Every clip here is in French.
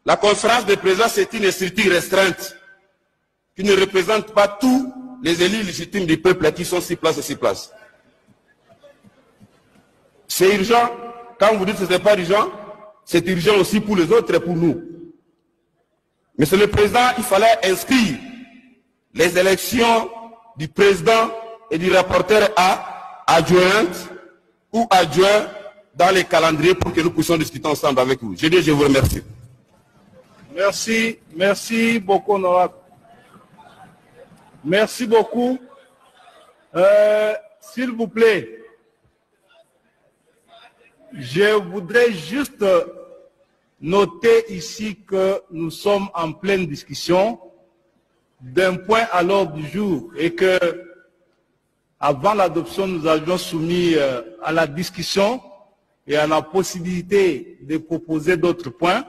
La conférence des présidents, c'est une structure restreinte qui ne représente pas tous les élus légitimes du peuple qui sont 6 places et 6 places. C'est urgent. Quand vous dites que ce n'est pas urgent, c'est urgent aussi pour les autres et pour nous. Monsieur le Président, il fallait inscrire les élections du président et du rapporteur adjointe ou adjoint dans les calendriers pour que nous puissions discuter ensemble avec vous. Je vous remercie. Merci beaucoup, honorable. Merci beaucoup. S'il vous plaît, je voudrais juste noter ici que nous sommes en pleine discussion d'un point à l'ordre du jour et que avant l'adoption, nous avions soumis à la discussion et à la possibilité de proposer d'autres points.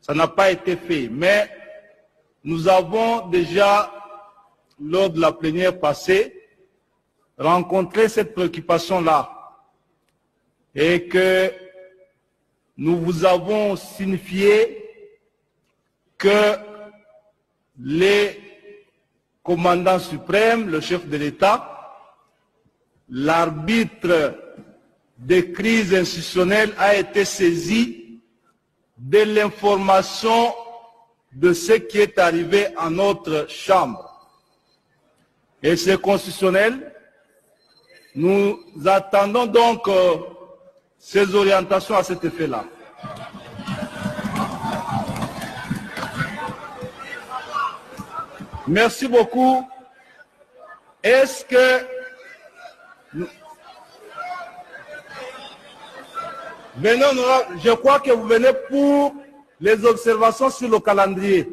Ça n'a pas été fait, mais nous avons déjà, lors de la plénière passée, rencontré cette préoccupation-là et que nous vous avons signifié que les commandants suprêmes, le chef de l'État, l'arbitre des crises institutionnelles a été saisi de l'information de ce qui est arrivé à notre chambre. Et c'est constitutionnel. Nous attendons donc ces orientations à cet effet-là. Merci beaucoup. Est-ce que... Venez, je crois que vous venez pour les observations sur le calendrier.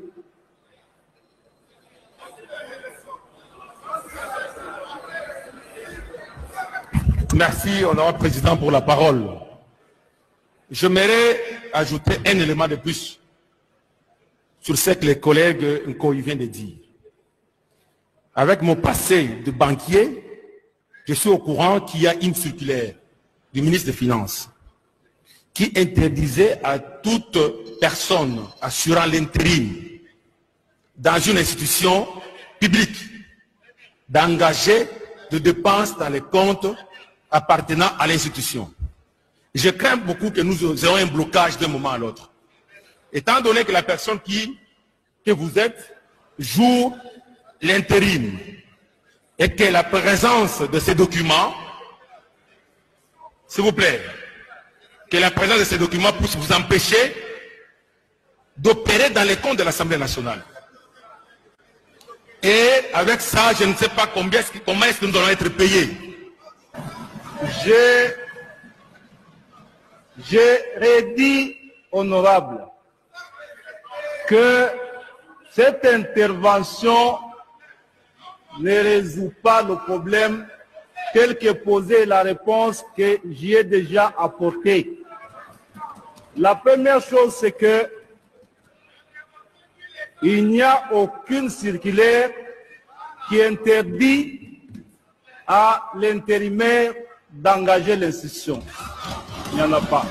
Merci, honorable président, pour la parole. J'aimerais ajouter un élément de plus sur ce que les collègues viennent de dire. Avec mon passé de banquier, je suis au courant qu'il y a une circulaire du ministre des Finances qui interdisait à toute personne assurant l'intérim dans une institution publique d'engager de dépenses dans les comptes appartenant à l'institution. Je crains beaucoup que nous ayons un blocage d'un moment à l'autre. Étant donné que la personne que vous êtes joue l'intérim et que la présence de ces documents, s'il vous plaît, que la présence de ces documents puisse vous empêcher d'opérer dans les comptes de l'Assemblée nationale. Et avec ça, je ne sais pas comment est-ce que nous allons être payés. J'ai redit, honorable, que cette intervention ne résout pas le problème tel que posé la réponse que j'y ai déjà apportée. La première chose, c'est que il n'y a aucune circulaire qui interdit à l'intérimaire d'engager l'institution. Il n'y en a pas.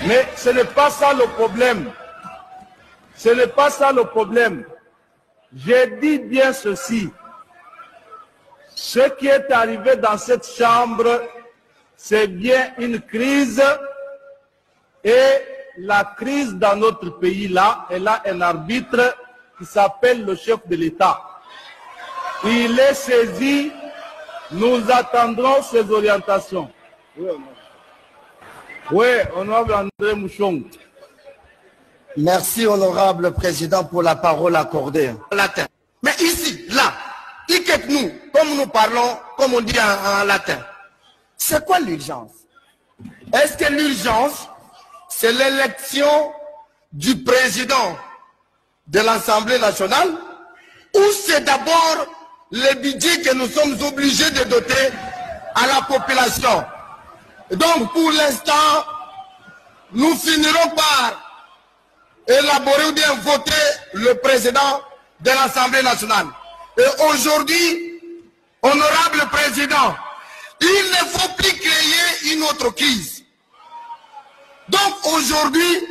Mais ce n'est pas ça le problème. Ce n'est pas ça le problème. J'ai dit bien ceci. Ce qui est arrivé dans cette chambre, c'est bien une crise. Et la crise dans notre pays, là, elle a un arbitre qui s'appelle le chef de l'État. Il est saisi. Nous attendrons ses orientations. Oui, honorable André Mouchong. Merci, honorable président, pour la parole accordée. Latin. Mais ici, là, nous, comme nous parlons, comme on dit en latin, c'est quoi l'urgence? Est-ce que l'urgence, c'est l'élection du président de l'Assemblée nationale, ou c'est d'abord le budget que nous sommes obligés de doter à la population? Donc, pour l'instant, nous finirons par élaborer ou bien voter le président de l'Assemblée nationale. Et aujourd'hui, honorable président, il ne faut plus créer une autre crise. Donc aujourd'hui,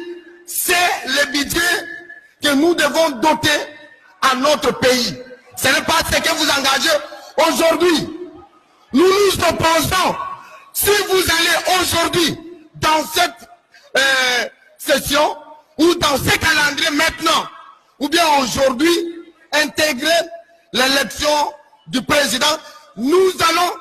c'est le budget que nous devons doter à notre pays. Ce n'est pas ce que vous engagez aujourd'hui. Nous nous opposons. Si vous allez aujourd'hui dans cette session ou dans ce calendrier maintenant, ou bien aujourd'hui, intégrer l'élection du président, nous allons